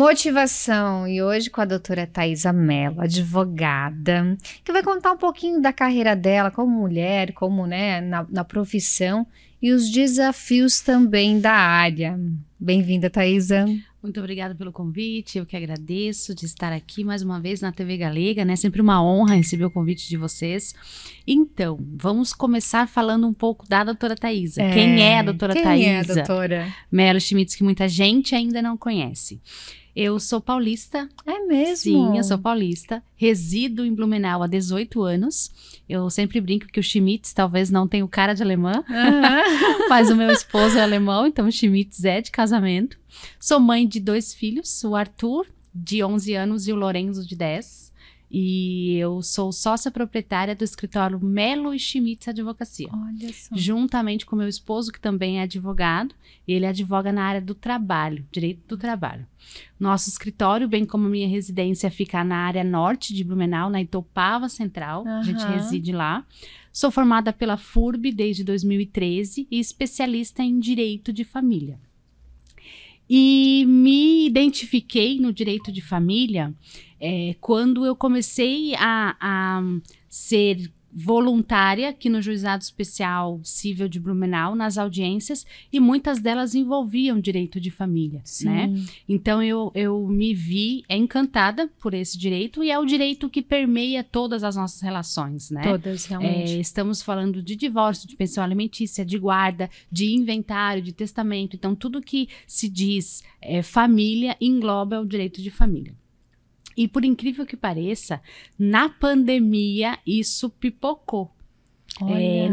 motivação. E hoje com a doutora Thaisa Mello, advogada, que vai contar um pouquinho da carreira dela como mulher, como, né, na profissão e os desafios também da área. Bem-vinda, Thaisa. Muito obrigada pelo convite, eu que agradeço de estar aqui mais uma vez na TV Galega, né? Sempre uma honra receber o convite de vocês. Então, vamos começar falando um pouco da doutora Thaisa. Quem é a doutora Thaisa? Quem é a doutora? Mello Schmitz, que muita gente ainda não conhece. Eu sou paulista. É mesmo? Sim, eu sou paulista. Resido em Blumenau há 18 anos. Eu sempre brinco que o Schmitz talvez não tenha o cara de alemã, mas o meu esposo é alemão, então o Schmitz é de casamento. Sou mãe de 2 filhos, o Arthur, de 11 anos, e o Lorenzo, de 10. E eu sou sócia proprietária do escritório Mello Schmitz Advocacia. Olha só. Juntamente com meu esposo, que também é advogado. Ele advoga na área do trabalho, direito do trabalho. Nosso escritório, bem como minha residência, fica na área norte de Blumenau, na Itopava Central. A gente reside lá. Sou formada pela FURB desde 2013 e especialista em direito de família. E me identifiquei no direito de família quando eu comecei a ser voluntária aqui no Juizado Especial Cível de Blumenau, nas audiências, e muitas delas envolviam direito de família, né? Então eu me vi encantada por esse direito, e é o direito que permeia todas as nossas relações, né? Todas, realmente. Estamos falando de divórcio, de pensão alimentícia, de guarda, de inventário, de testamento. Então, tudo que se diz família engloba o direito de família. E por incrível que pareça, na pandemia isso pipocou.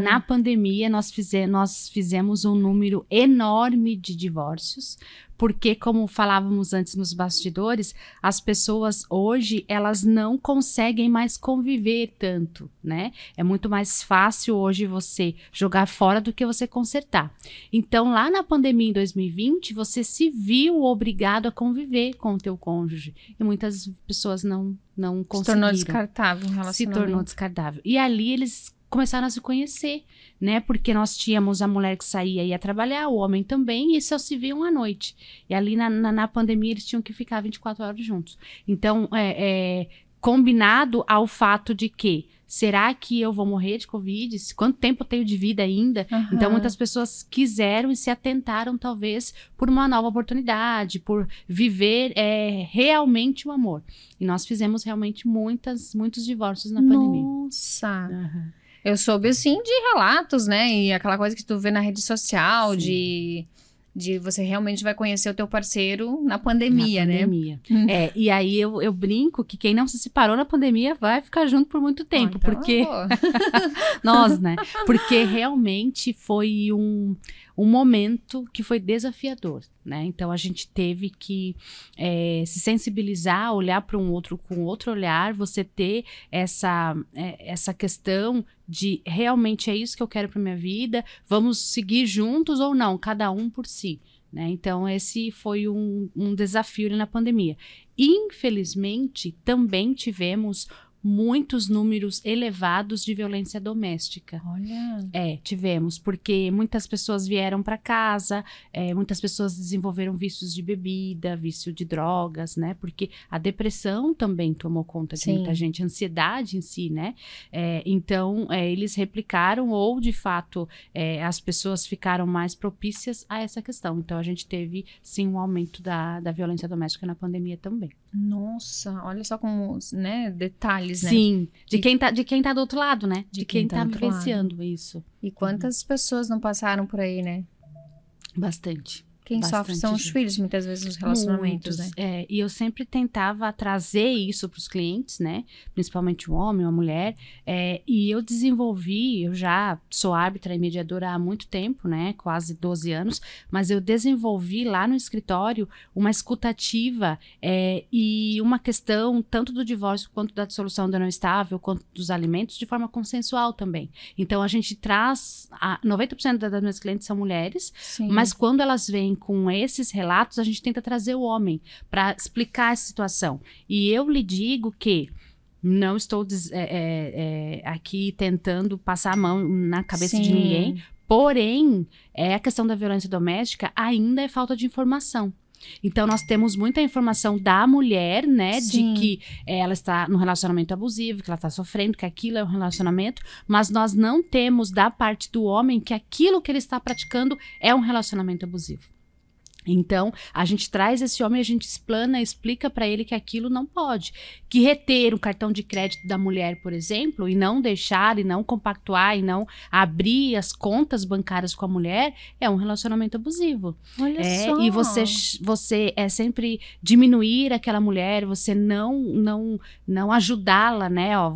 Na pandemia nós fizemos um número enorme de divórcios, porque, como falávamos antes nos bastidores, as pessoas hoje, elas não conseguem mais conviver tanto, né? É muito mais fácil hoje você jogar fora do que você consertar. Então, lá na pandemia em 2020, você se viu obrigado a conviver com o teu cônjuge. E muitas pessoas não conseguiram. Se tornou descartável o relacionamento. Se tornou descartável. E ali eles começaram a se conhecer, né? Porque nós tínhamos a mulher que saía e ia trabalhar, o homem também, e só se viam à noite. E ali na pandemia eles tinham que ficar 24 horas juntos. Então, combinado ao fato de que, será que eu vou morrer de Covid? Quanto tempo eu tenho de vida ainda? Então, muitas pessoas quiseram e se atentaram, talvez, por uma nova oportunidade, por viver realmente o amor. E nós fizemos realmente muitos divórcios na pandemia. Nossa! Eu soube, assim, de relatos, né? E aquela coisa que tu vê na rede social, de você realmente vai conhecer o teu parceiro na pandemia, né? E aí eu brinco que quem não se separou na pandemia vai ficar junto por muito tempo, então, porque nós, né? Porque realmente foi um momento que foi desafiador, né? Então a gente teve que se sensibilizar, olhar para um outro com outro olhar, você ter essa questão de realmente é isso que eu quero para minha vida, vamos seguir juntos ou não, cada um por si, né? Então esse foi um desafio ali na pandemia. Infelizmente, também tivemos muitos números elevados de violência doméstica. Olha! Tivemos, porque muitas pessoas vieram para casa, muitas pessoas desenvolveram vícios de bebida, vício de drogas, né? Porque a depressão também tomou conta de muita gente, a ansiedade em si, né? Então, eles replicaram ou, de fato, as pessoas ficaram mais propícias a essa questão. Então, a gente teve, sim, um aumento da violência doméstica na pandemia também. Nossa, olha só como, né, detalhes, né? Sim, de quem tá do outro lado, né? De quem tá vivenciando isso. E quantas pessoas não passaram por aí, né? Bastante. Quem sofre são os filhos, muitas vezes, nos relacionamentos, muitos, né? E eu sempre tentava trazer isso para os clientes, né? Principalmente o homem ou a mulher. E eu já sou árbitra e mediadora há muito tempo, né? Quase 12 anos. Mas eu desenvolvi lá no escritório uma escutativa e uma questão tanto do divórcio quanto da dissolução da união estável, quanto dos alimentos, de forma consensual também. Então, a gente traz... 90% das minhas clientes são mulheres, mas quando elas vêm com esses relatos, a gente tenta trazer o homem para explicar essa situação. E eu lhe digo que não estou aqui tentando passar a mão na cabeça de ninguém, porém, a questão da violência doméstica ainda é falta de informação. Então, nós temos muita informação da mulher, né? Sim. De que ela está no relacionamento abusivo, que ela está sofrendo, que aquilo é um relacionamento. Mas nós não temos da parte do homem que aquilo que ele está praticando é um relacionamento abusivo. Então, a gente traz esse homem, a gente explana, explica para ele que aquilo não pode. Que reter o cartão de crédito da mulher, por exemplo, e não deixar, e não compactuar, e não abrir as contas bancárias com a mulher, é um relacionamento abusivo. Olha só. E você é sempre diminuir aquela mulher, você não ajudá-la, né? Ó,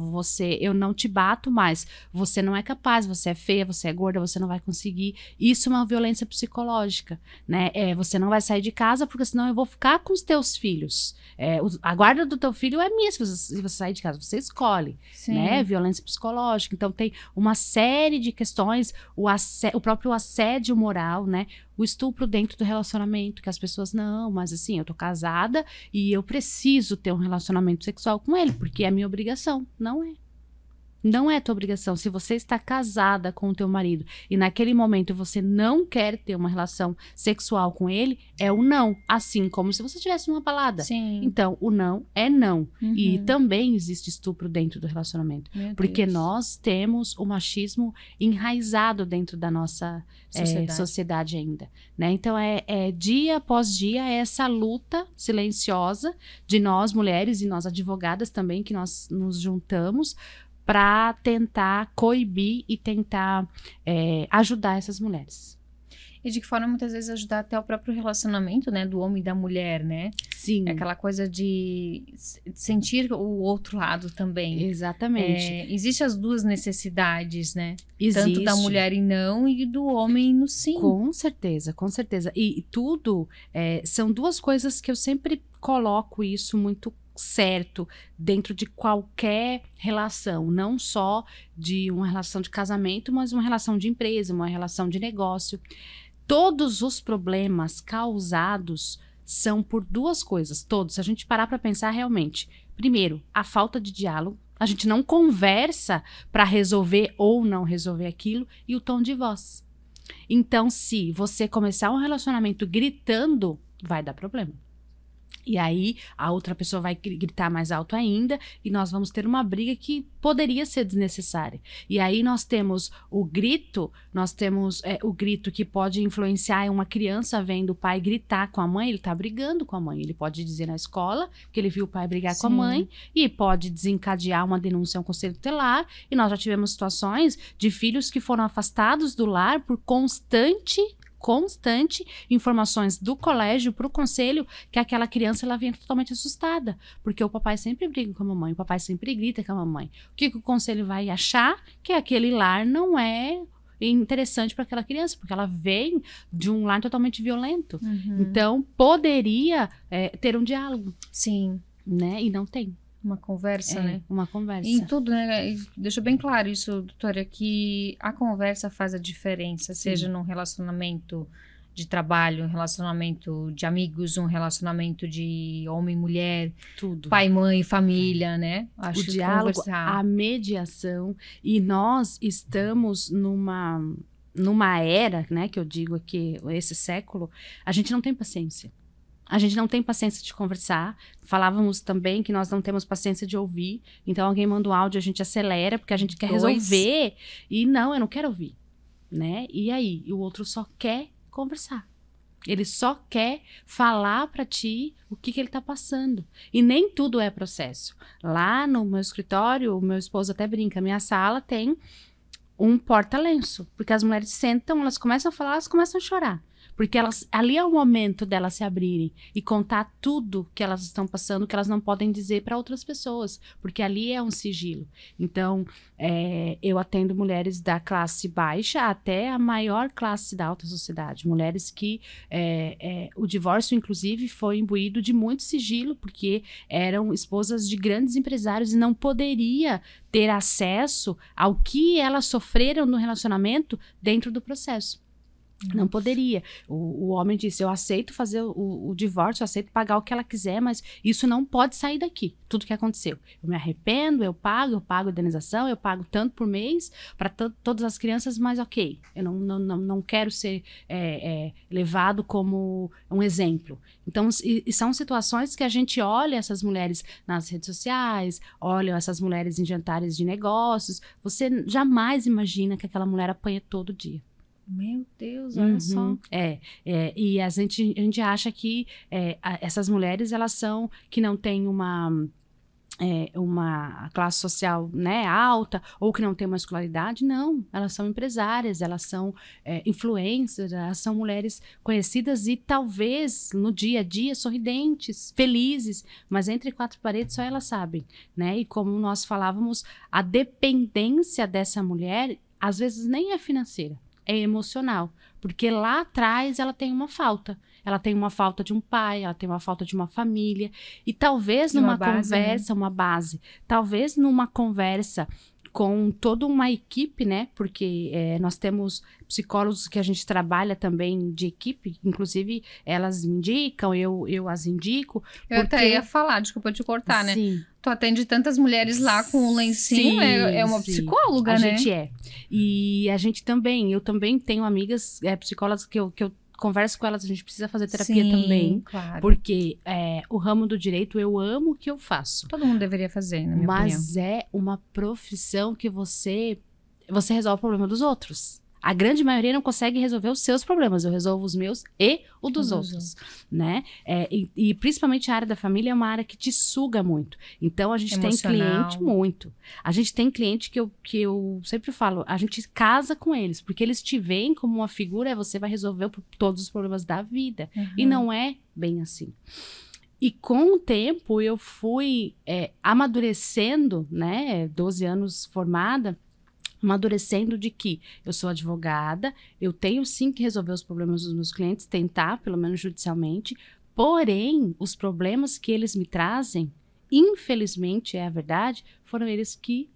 eu não te bato mais, você não é capaz, você é feia, você é gorda, você não vai conseguir. Isso é uma violência psicológica, né? Você não vai sair de casa porque senão eu vou ficar com os teus filhos. A guarda do teu filho é minha se você sair de casa, você escolhe, né? Violência psicológica. Então tem uma série de questões, o próprio assédio moral, né? O estupro dentro do relacionamento, que as pessoas, não, mas assim, eu tô casada e eu preciso ter um relacionamento sexual com ele, porque é minha obrigação. Não é. Não é tua obrigação. Se você está casada com o teu marido e naquele momento você não quer ter uma relação sexual com ele, é o não. Assim como se você estivesse numa balada. Sim. Então, o não é não. E também existe estupro dentro do relacionamento. Porque nós temos o machismo enraizado dentro da nossa sociedade ainda. Né? Então, dia após dia, essa luta silenciosa de nós mulheres e nós advogadas também, que nós nos juntamos para tentar coibir e tentar ajudar essas mulheres. E de que forma muitas vezes ajudar até o próprio relacionamento, né, do homem e da mulher, né? Sim. É aquela coisa de sentir o outro lado também. Exatamente. Existem as duas necessidades, né? Existe. Tanto da mulher em não e do homem no sim. Com certeza, com certeza. E tudo são duas coisas que eu sempre coloco isso muito certo dentro de qualquer relação, não só de uma relação de casamento, mas uma relação de empresa, uma relação de negócio. Todos os problemas causados são por duas coisas, todos. Se a gente parar para pensar realmente, primeiro, a falta de diálogo, a gente não conversa para resolver ou não resolver aquilo, e o tom de voz. Então, se você começar um relacionamento gritando, vai dar problema. E aí, a outra pessoa vai gritar mais alto ainda e nós vamos ter uma briga que poderia ser desnecessária. E aí nós temos o grito, o grito que pode influenciar uma criança vendo o pai gritar com a mãe, ele tá brigando com a mãe. Ele pode dizer na escola que ele viu o pai brigar com a mãe e pode desencadear uma denúncia a um conselho tutelar. E nós já tivemos situações de filhos que foram afastados do lar por constante informações do colégio para o conselho que aquela criança ela vinha totalmente assustada, porque o papai sempre briga com a mamãe, o papai sempre grita com a mamãe. O que o conselho vai achar? Que aquele lar não é interessante para aquela criança, porque ela vem de um lar totalmente violento. Então, poderia ter um diálogo. Sim. Né? E não tem. Uma conversa, né? Uma conversa. E em tudo, né? Deixa bem claro isso, doutora, que a conversa faz a diferença, seja num relacionamento de trabalho, um relacionamento de amigos, um relacionamento de homem e mulher, tudo. Pai, mãe, família, né? Acho o diálogo, a mediação. E nós estamos numa era, né? Que eu digo aqui, esse século, a gente não tem paciência. A gente não tem paciência de conversar. Falávamos também que nós não temos paciência de ouvir. Então, alguém manda um áudio, a gente acelera, porque a gente quer resolver. E não, eu não quero ouvir. Né? E aí? E o outro só quer conversar. Ele só quer falar para ti o que ele tá passando. E nem tudo é processo. Lá no meu escritório, o meu esposo até brinca, minha sala tem um porta-lenço. Porque as mulheres sentam, elas começam a falar, elas começam a chorar. Porque ali é o momento delas se abrirem e contar tudo que elas estão passando, que elas não podem dizer para outras pessoas, porque ali é um sigilo. Então, eu atendo mulheres da classe baixa até a maior classe da alta sociedade. Mulheres que o divórcio, inclusive, foi imbuído de muito sigilo, porque eram esposas de grandes empresários e não poderia ter acesso ao que elas sofreram no relacionamento dentro do processo. Não poderia. O homem disse, eu aceito fazer o divórcio, eu aceito pagar o que ela quiser, mas isso não pode sair daqui, tudo que aconteceu. Eu me arrependo, eu pago indenização, eu pago tanto por mês para todas as crianças, mas ok, eu não quero ser levado como um exemplo. Então, e são situações que a gente olha essas mulheres nas redes sociais, olha essas mulheres em jantares de negócios, você jamais imagina que aquela mulher apanha todo dia. Meu Deus, olha só. E a gente acha que essas mulheres, elas são, que não têm uma classe social, né, alta, ou que não tem uma escolaridade. Não, elas são empresárias, elas são influencers, elas são mulheres conhecidas e talvez no dia a dia sorridentes, felizes, mas entre quatro paredes só elas sabem, né? E como nós falávamos, a dependência dessa mulher às vezes nem é financeira, é emocional, porque lá atrás ela tem uma falta. Ela tem uma falta de um pai, ela tem uma falta de uma família. E talvez numa conversa, uma base, talvez numa conversa com toda uma equipe, né? Porque nós temos psicólogos que a gente trabalha também de equipe, inclusive elas me indicam, eu as indico. Eu até ia falar, desculpa te cortar, né? Sim. Tu atende tantas mulheres lá com o lencinho, é uma psicóloga, né? A gente é. E a gente também, eu também tenho amigas psicólogas que eu converso com elas, a gente precisa fazer terapia também, claro. Porque o ramo do direito, eu amo o que eu faço. Todo mundo deveria fazer, na minha opinião. Mas é uma profissão que você resolve o problema dos outros. A grande maioria não consegue resolver os seus problemas. Eu resolvo os meus e o dos outros, né? E principalmente a área da família é uma área que te suga muito. Então, a gente tem cliente muito. A gente tem cliente que eu sempre falo, a gente casa com eles, porque eles te veem como uma figura, você vai resolver todos os problemas da vida. E não é bem assim. E com o tempo, eu fui amadurecendo, né? 12 anos formada, amadurecendo de que eu sou advogada, eu tenho sim que resolver os problemas dos meus clientes, tentar, pelo menos judicialmente, porém, os problemas que eles me trazem, infelizmente, é a verdade, foram eles que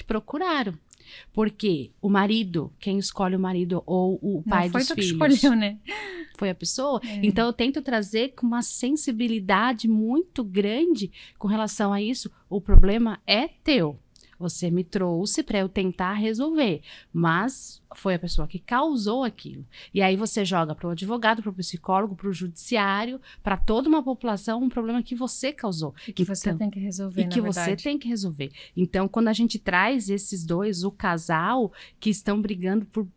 procuraram. Porque o marido, quem escolhe o marido ou o pai dos filhos... Não foi tu que escolheu, né? Foi a pessoa. Então, eu tento trazer com uma sensibilidade muito grande com relação a isso. O problema é teu. Você me trouxe para eu tentar resolver, mas foi a pessoa que causou aquilo. E aí você joga para o advogado, para o psicólogo, para o judiciário, para toda uma população, um problema que você causou. E que você tem que resolver, na verdade. Você tem que resolver. Então, quando a gente traz esses dois, o casal, que estão brigando por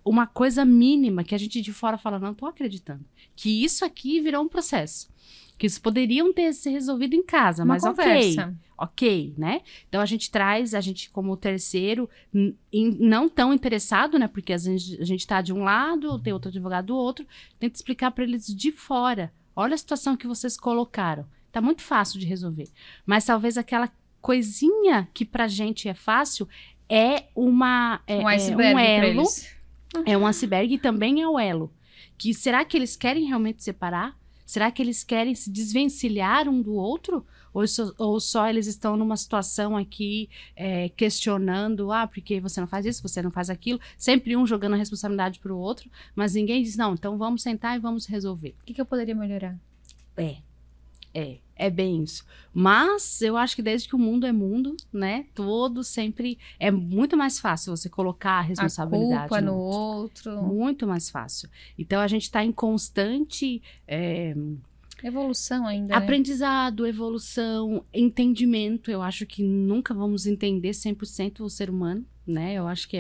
uma coisa mínima, que a gente de fora fala, não tô acreditando, que isso aqui virou um processo. Que isso poderiam ter se resolvido em casa, mas ok, né? Então, a gente como terceiro, não tão interessado, né? Porque a gente tá de um lado, tem outro advogado do outro, tenta explicar para eles de fora. Olha a situação que vocês colocaram. Tá muito fácil de resolver. Mas talvez aquela coisinha que pra gente é fácil é um elo. É um iceberg e também é o elo. Que será que eles querem realmente separar? Será que eles querem se desvencilhar um do outro? Ou só eles estão numa situação aqui questionando, porque você não faz isso, você não faz aquilo, sempre um jogando a responsabilidade para o outro, mas ninguém diz, não, então vamos sentar e vamos resolver. O que eu poderia melhorar? É bem isso. Mas eu acho que desde que o mundo é mundo, né, todo sempre é muito mais fácil você colocar a responsabilidade a culpa no outro. Muito mais fácil. Então a gente está em constante evolução ainda, aprendizado, evolução, entendimento. Eu acho que nunca vamos entender 100% o ser humano, né? Eu acho que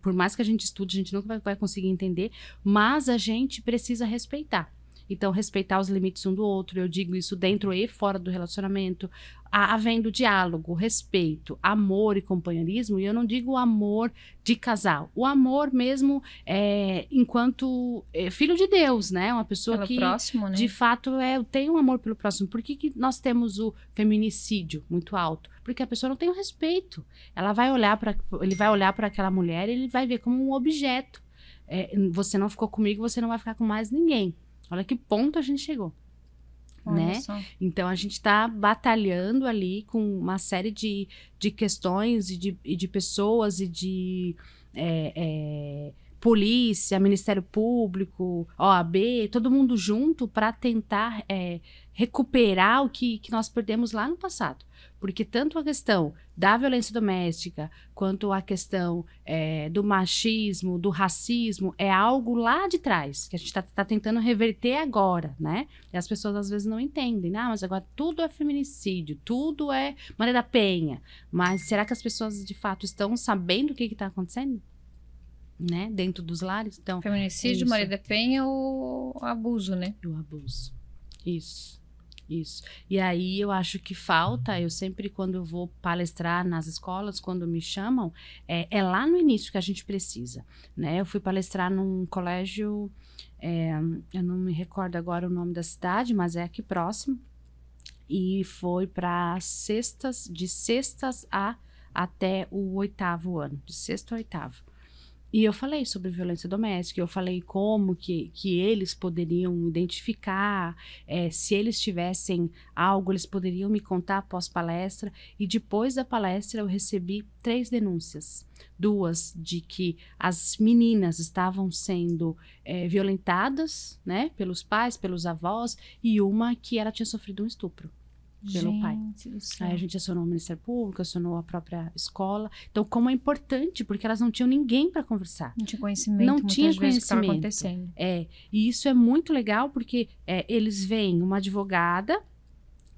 por mais que a gente estude, a gente nunca vai conseguir entender, mas a gente precisa respeitar. Então, respeitar os limites um do outro, eu digo isso dentro e fora do relacionamento, havendo diálogo, respeito, amor e companheirismo, e eu não digo amor de casal, o amor mesmo enquanto filho de Deus, né? Uma pessoa pelo que, próximo, né? De fato, tem um amor pelo próximo. Por que nós temos o feminicídio muito alto? Porque a pessoa não tem o respeito. Ele vai olhar para aquela mulher e ele vai ver como um objeto. Você não ficou comigo, você não vai ficar com mais ninguém. Olha que ponto a gente chegou, né? Só. Então, a gente está batalhando ali com uma série de questões e de pessoas e de polícia, Ministério Público, OAB, todo mundo junto para tentar recuperar o que nós perdemos lá no passado. Porque tanto a questão da violência doméstica, quanto a questão do machismo, do racismo, é algo lá de trás, que a gente tá tentando reverter agora, né? E as pessoas às vezes não entendem. Mas agora tudo é feminicídio, tudo é Maria da Penha. Mas será que as pessoas de fato estão sabendo o que está acontecendo? Né? Dentro dos lares? Então, feminicídio, Maria da Penha ou abuso, né? O abuso. Isso. E aí eu acho que falta, eu sempre quando eu vou palestrar nas escolas, quando me chamam, é lá no início que a gente precisa, né? Eu fui palestrar num colégio, eu não me recordo agora o nome da cidade, mas é aqui próximo, e foi para de sextas até o 8º ano, de sexto a 8º. E eu falei sobre violência doméstica, eu falei como que eles poderiam identificar, se eles tivessem algo, eles poderiam me contar após palestra. E depois da palestra eu recebi 3 denúncias. 2 de que as meninas estavam sendo violentadas, né, pelos pais, pelos avós, e uma que ela tinha sofrido um estupro pelo pai. Aí a gente acionou o Ministério Público, acionou a própria escola. Então, como é importante, porque elas não tinham ninguém para conversar. Não tinha conhecimento, muitas vezes, do que estava acontecendo. E isso é muito legal, porque eles veem uma advogada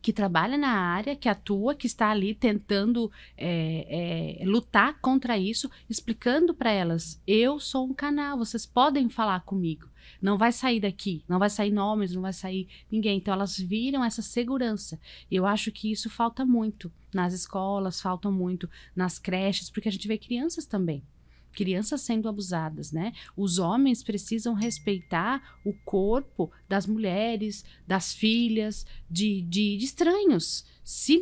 que trabalha na área, que atua, que está ali tentando lutar contra isso, explicando para elas, eu sou um canal, vocês podem falar comigo. Não vai sair daqui, não vai sair nomes, não vai sair ninguém. Então, elas viram essa segurança. E eu acho que isso falta muito nas escolas, falta muito nas creches, porque a gente vê crianças também. Crianças sendo abusadas, né? Os homens precisam respeitar o corpo das mulheres, das filhas, de estranhos. Se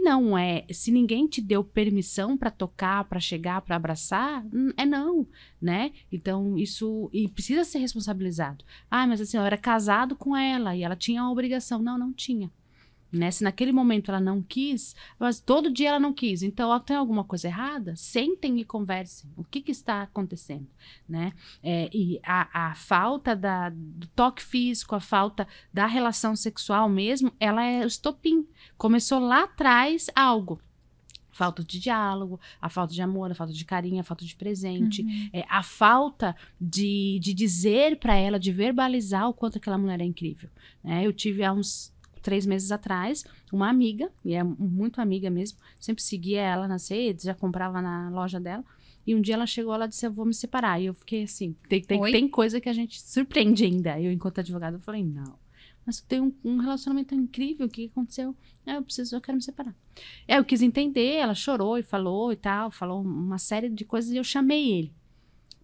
ninguém te deu permissão para tocar, para chegar, para abraçar, não, né? Então, isso e precisa ser responsabilizado. Mas assim, eu era casado com ela e ela tinha a obrigação. Não tinha. Né? Se naquele momento ela não quis, mas todo dia ela não quis, então tem alguma coisa errada? Sentem e conversem. O que está acontecendo? Né? E a falta do toque físico, a falta da relação sexual mesmo, ela é o estopim. Começou lá atrás algo. Falta de diálogo, a falta de amor, a falta de carinho, a falta de presente, a falta de dizer para ela, de verbalizar o quanto aquela mulher é incrível. Né? Eu tive há uns 3 meses atrás, uma amiga, e é muito amiga mesmo, sempre seguia ela nas redes, já comprava na loja dela, e um dia ela chegou, ela disse, eu vou me separar, e eu fiquei assim, tem coisa que a gente surpreende ainda, eu enquanto advogada, eu falei, não, mas tu tem um relacionamento incrível, o que aconteceu? Eu quero me separar. Eu quis entender, ela chorou e falou e tal, falou uma série de coisas, e eu chamei ele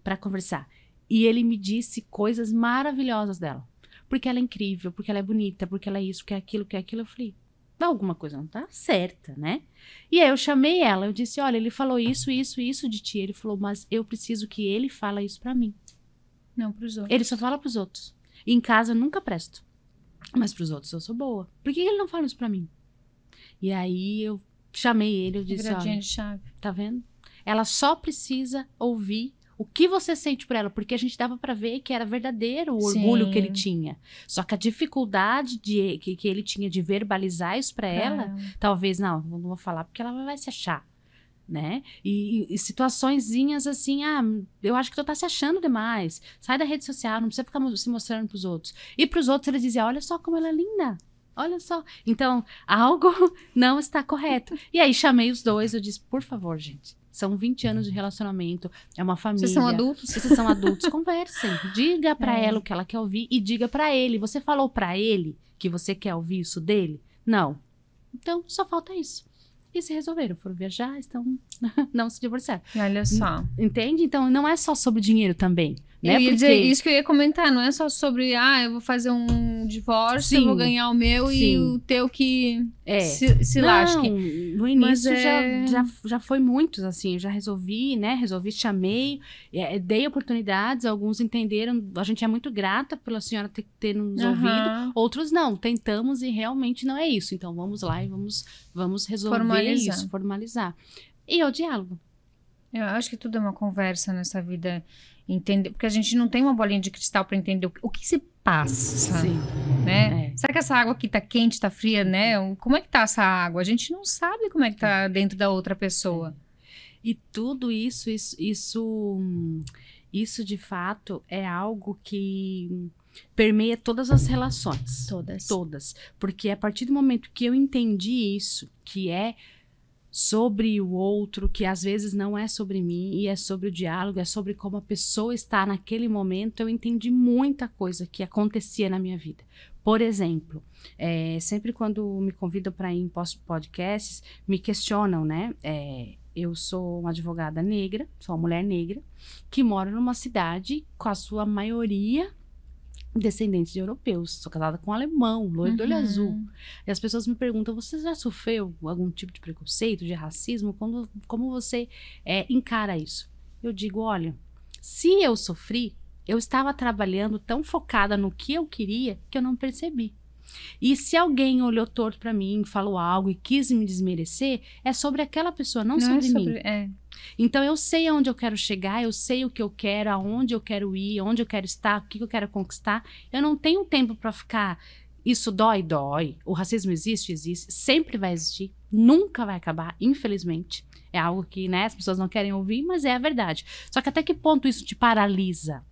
para conversar, e ele me disse coisas maravilhosas dela. Porque ela é incrível, porque ela é bonita, porque ela é isso, porque é aquilo, porque é aquilo. Eu falei, alguma coisa não tá certa, né? E aí eu chamei ela, eu disse, olha, ele falou isso de ti. Ele falou, mas eu preciso que ele fale isso pra mim. Não pros outros. Ele só fala pros outros. E em casa eu nunca presto. Mas pros outros eu sou boa. Por que ele não fala isso pra mim? E aí eu chamei ele, eu disse, Viradinha olha, de chave. Tá vendo? Ela só precisa ouvir o que você sente por ela, porque a gente dava pra ver que era verdadeiro o orgulho que ele tinha. Só que a dificuldade que ele tinha de verbalizar isso pra ela, talvez, não vou falar porque ela vai se achar, né? E situaçõezinhas assim, eu acho que tu tá se achando demais. Sai da rede social, não precisa ficar se mostrando pros outros. E pros outros eles diziam, olha só como ela é linda. Olha só. Então, algo não está correto. E aí chamei os dois, eu disse, por favor, gente. São 20 anos de relacionamento, é uma família. Vocês são adultos? Vocês são adultos, conversem. Diga pra ela o que ela quer ouvir e diga pra ele. Você falou pra ele que você quer ouvir isso dele? Não. Então, só falta isso. E se resolveram, foram viajar, não se divorciaram. E olha só. Entende? Então, não é só sobre dinheiro também. Né? Eu ia dizer isso que eu ia comentar, não é só sobre, eu vou fazer um divórcio, eu vou ganhar o meu e o teu que se lasque. No início já foi muitos, assim, eu já resolvi, chamei, dei oportunidades, alguns entenderam, a gente é muito grata pela senhora ter nos ouvido, outros não, tentamos e realmente não é isso, então vamos lá e vamos resolver isso, formalizar. E é o diálogo. Eu acho que tudo é uma conversa nessa vida, entender, porque a gente não tem uma bolinha de cristal para entender o que se passa, Sim. né? Será que essa água aqui tá quente, tá fria, né? Como é que tá essa água? A gente não sabe como é que tá dentro da outra pessoa. E tudo isso de fato é algo que permeia todas as relações. Todas. Porque a partir do momento que eu entendi isso, que é sobre o outro, que às vezes não é sobre mim, e é sobre o diálogo, é sobre como a pessoa está naquele momento, eu entendi muita coisa que acontecia na minha vida. Por exemplo, sempre quando me convidam para ir em podcasts, me questionam, né? Eu sou uma advogada negra, sou uma mulher negra, que mora numa cidade com a sua maioria descendentes de europeus. Sou casada com um alemão, loiro de olho azul. E as pessoas me perguntam, você já sofreu algum tipo de preconceito, de racismo? Como você encara isso? Eu digo, olha, se eu sofri, eu estava trabalhando tão focada no que eu queria que eu não percebi. E se alguém olhou torto para mim, falou algo e quis me desmerecer, é sobre aquela pessoa, não sobre mim. Então eu sei aonde eu quero chegar, eu sei o que eu quero, aonde eu quero ir, onde eu quero estar, o que eu quero conquistar. Eu não tenho tempo para ficar, isso dói. O racismo existe, sempre vai existir, nunca vai acabar, infelizmente. É algo que, né, as pessoas não querem ouvir, mas é a verdade. Só que até que ponto isso te paralisa?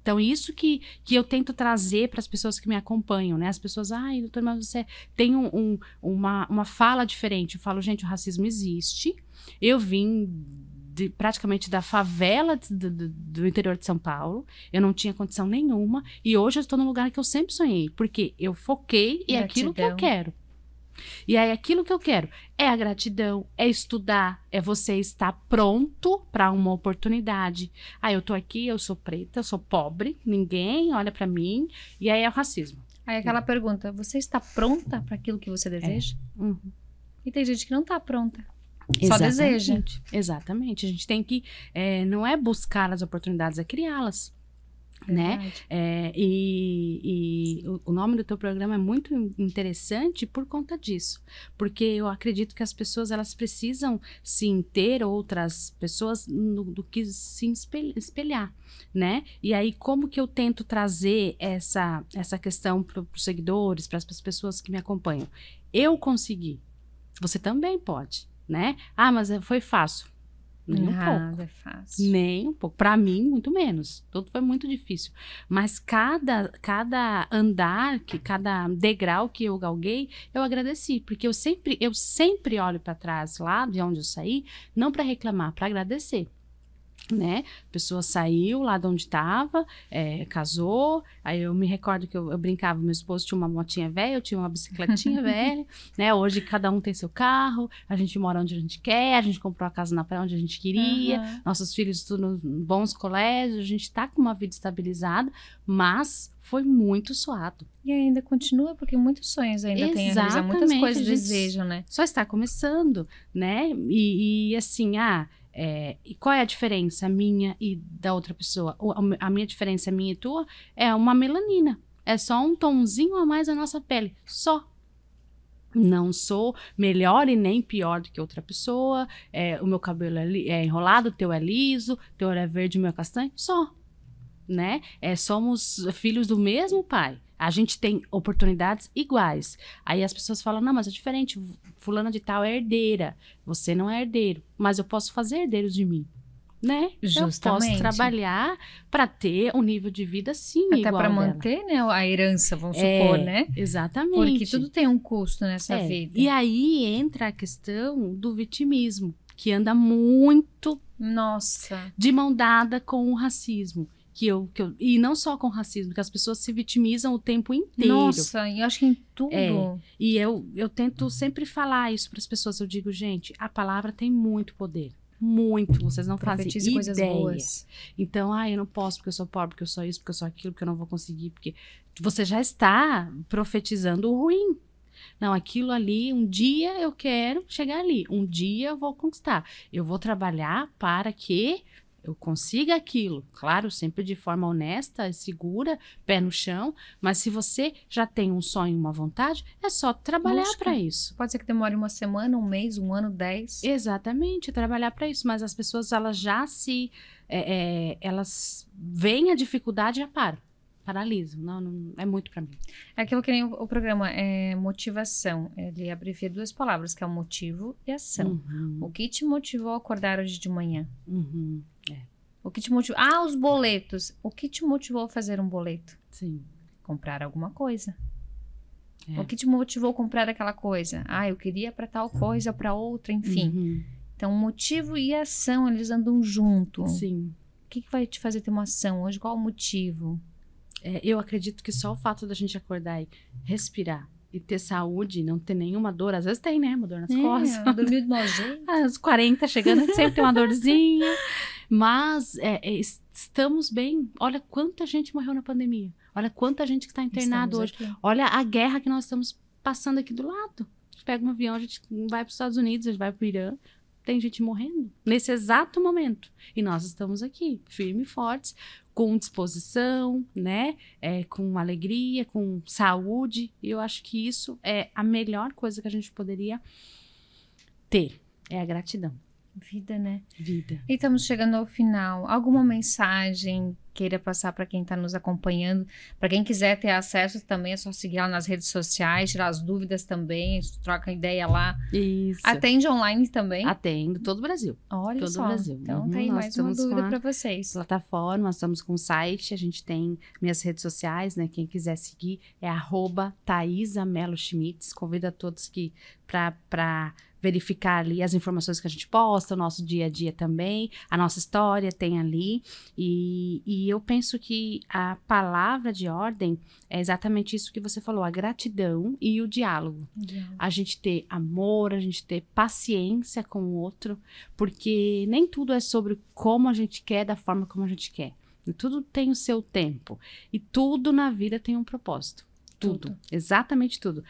Então, isso que eu tento trazer para as pessoas que me acompanham, né? As pessoas, ai, doutor, mas você tem uma fala diferente. Eu falo, gente, o racismo existe. Eu vim praticamente da favela do interior de São Paulo. Eu não tinha condição nenhuma. E hoje eu estou num lugar que eu sempre sonhei. Porque eu foquei e é aquilo que eu quero. E aí, aquilo que eu quero é a gratidão, é estudar, é você estar pronto para uma oportunidade. Eu tô aqui, eu sou preta, eu sou pobre, ninguém olha para mim, e aí é o racismo. Aí aquela pergunta, você está pronta para aquilo que você deseja? E tem gente que não está pronta. Só deseja. Exatamente. A gente tem que, não é buscar as oportunidades, é criá-las. Né? E o nome do teu programa é muito interessante por conta disso, porque eu acredito que as pessoas, elas precisam sim ter outras pessoas do que se espelhar, né? E aí como que eu tento trazer essa questão para os seguidores, para as pessoas que me acompanham? Eu consegui, você também pode, né? Mas foi fácil. Nem um pouco. É fácil. Nem um pouco. Para mim, muito menos. Tudo foi muito difícil. Mas cada andar, cada degrau que eu galguei, eu agradeci. Porque eu sempre olho para trás, lá de onde eu saí, não para reclamar, para agradecer. Né? A pessoa saiu lá de onde estava, casou. Aí eu me recordo que eu brincava, meu esposo tinha uma motinha velha, eu tinha uma bicicletinha velha, né? Hoje cada um tem seu carro, a gente mora onde a gente quer, a gente comprou a casa na praia onde a gente queria, nossos filhos estudam em bons colégios, a gente tá com uma vida estabilizada, mas foi muito suado. E ainda continua, porque muitos sonhos ainda têm a realizar, muitas coisas desejam, né? Só está começando, né? E assim, e qual é a diferença minha e da outra pessoa? A minha diferença, minha e tua, é uma melanina. É só um tonzinho a mais da nossa pele. Só. Não sou melhor e nem pior do que outra pessoa. O meu cabelo é enrolado, o teu é liso, o teu é verde, o meu é castanho. Só. Né? Somos filhos do mesmo pai. A gente tem oportunidades iguais. Aí as pessoas falam, não, mas é diferente, fulana de tal é herdeira, você não é herdeiro, mas eu posso fazer herdeiros de mim, né? Justamente. Eu posso trabalhar para ter um nível de vida, sim, até igual para manter, né, a herança, vamos supor, né? Exatamente. Porque tudo tem um custo nessa vida. E aí entra a questão do vitimismo, que anda muito de mão dada com o racismo. E não só com racismo, que as pessoas se vitimizam o tempo inteiro. Nossa, eu acho que em tudo. E eu tento sempre falar isso para as pessoas. Eu digo, gente, a palavra tem muito poder. Muito. Vocês não fazem ideia. Coisas boas. Então, eu não posso porque eu sou pobre, porque eu sou isso, porque eu sou aquilo, porque eu não vou conseguir. Porque você já está profetizando o ruim. Não, aquilo ali, um dia eu quero chegar ali. Um dia eu vou conquistar. Eu vou trabalhar para que eu consiga aquilo, claro, sempre de forma honesta, segura, pé no chão, mas se você já tem um sonho, uma vontade, é só trabalhar para isso. Pode ser que demore uma semana, um mês, um ano, 10. Exatamente, trabalhar para isso, mas as pessoas, elas já elas veem a dificuldade e já paralisam, não é muito para mim. É aquilo que nem o programa, é motivação, ele abrevia 2 palavras, que é o motivo e ação. O que te motivou a acordar hoje de manhã? O que te motivou? Os boletos. O que te motivou a fazer um boleto? Sim. Comprar alguma coisa. O que te motivou a comprar aquela coisa? Eu queria para tal coisa, para outra, enfim. Então, motivo e ação, eles andam junto. Sim. O que vai te fazer ter uma ação hoje? Qual o motivo? Eu acredito que só o fato da gente acordar e respirar e ter saúde, não ter nenhuma dor, às vezes tem, né? Uma dor nas costas. Dormir de mau jeito. Aos 40 chegando, a gente sempre tem uma dorzinha. Mas estamos bem. Olha quanta gente morreu na pandemia. Olha quanta gente que está internado hoje. Aqui. Olha a guerra que nós estamos passando aqui do lado. A gente pega um avião, a gente vai para os Estados Unidos, a gente vai para o Irã. Tem gente morrendo nesse exato momento. E nós estamos aqui, firmes e fortes, com disposição, né? Com alegria, com saúde. E eu acho que isso é a melhor coisa que a gente poderia ter. É a gratidão. Vida, né? Vida. E estamos chegando ao final. Alguma mensagem queira passar para quem está nos acompanhando? Para quem quiser ter acesso também, é só seguir lá nas redes sociais, tirar as dúvidas também, troca ideia lá. Isso. Atende online também? Atendo, todo o Brasil. Olha todo só. o Brasil. Então tá aí mais uma dúvida para vocês. Plataforma, nós estamos com o site, a gente tem minhas redes sociais, né? Quem quiser seguir é @ThaísaMeloSchmitz. Convido a todos que para verificar ali as informações que a gente posta, o nosso dia a dia também, a nossa história tem ali, e eu penso que a palavra de ordem é exatamente isso que você falou, a gratidão e o diálogo. A gente ter amor, a gente ter paciência com o outro, porque nem tudo é sobre como a gente quer, da forma como a gente quer. Tudo tem o seu tempo, e tudo na vida tem um propósito. Tudo, exatamente tudo.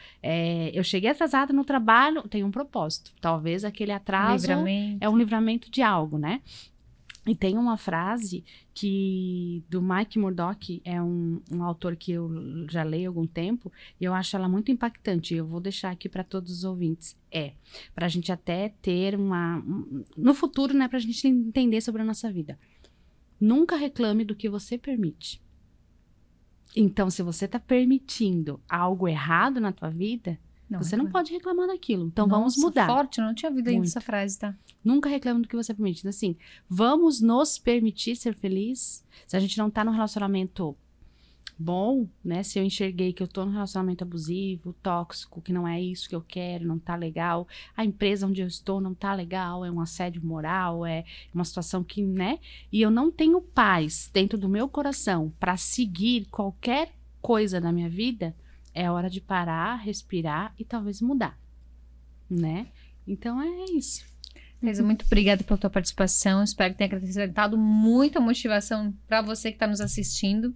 Eu cheguei atrasada no trabalho, tem um propósito. Talvez aquele atraso é um livramento de algo, né? E tem uma frase do Mike Murdock, é um autor que eu já leio há algum tempo, e eu acho ela muito impactante. Eu vou deixar aqui para todos os ouvintes. Para a gente até ter no futuro, né, para a gente entender sobre a nossa vida. Nunca reclame do que você permite. Então, se você está permitindo algo errado na tua vida, você não pode reclamar daquilo. Então, vamos mudar. Forte, eu não tinha ouvido ainda essa frase, tá? Nunca reclame do que você permite. Então, assim, vamos nos permitir ser felizes. Se a gente não está num relacionamento bom, né? Se eu enxerguei que eu tô num relacionamento abusivo, tóxico, que não é isso que eu quero, não tá legal, a empresa onde eu estou não tá legal, é um assédio moral, é uma situação que, né? E eu não tenho paz dentro do meu coração para seguir qualquer coisa na minha vida, é hora de parar, respirar e talvez mudar, né? Então é isso. Tereza, muito obrigada pela tua participação. Espero que tenha acrescentado muita motivação para você que está nos assistindo.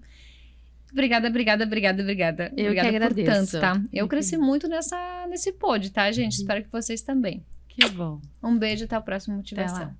Obrigada. Eu obrigada que agradeço. Por tanto, tá? Eu cresci muito nesse pod, tá, gente? Espero que vocês também. Que bom. Um beijo, até a próxima motivação. Até lá.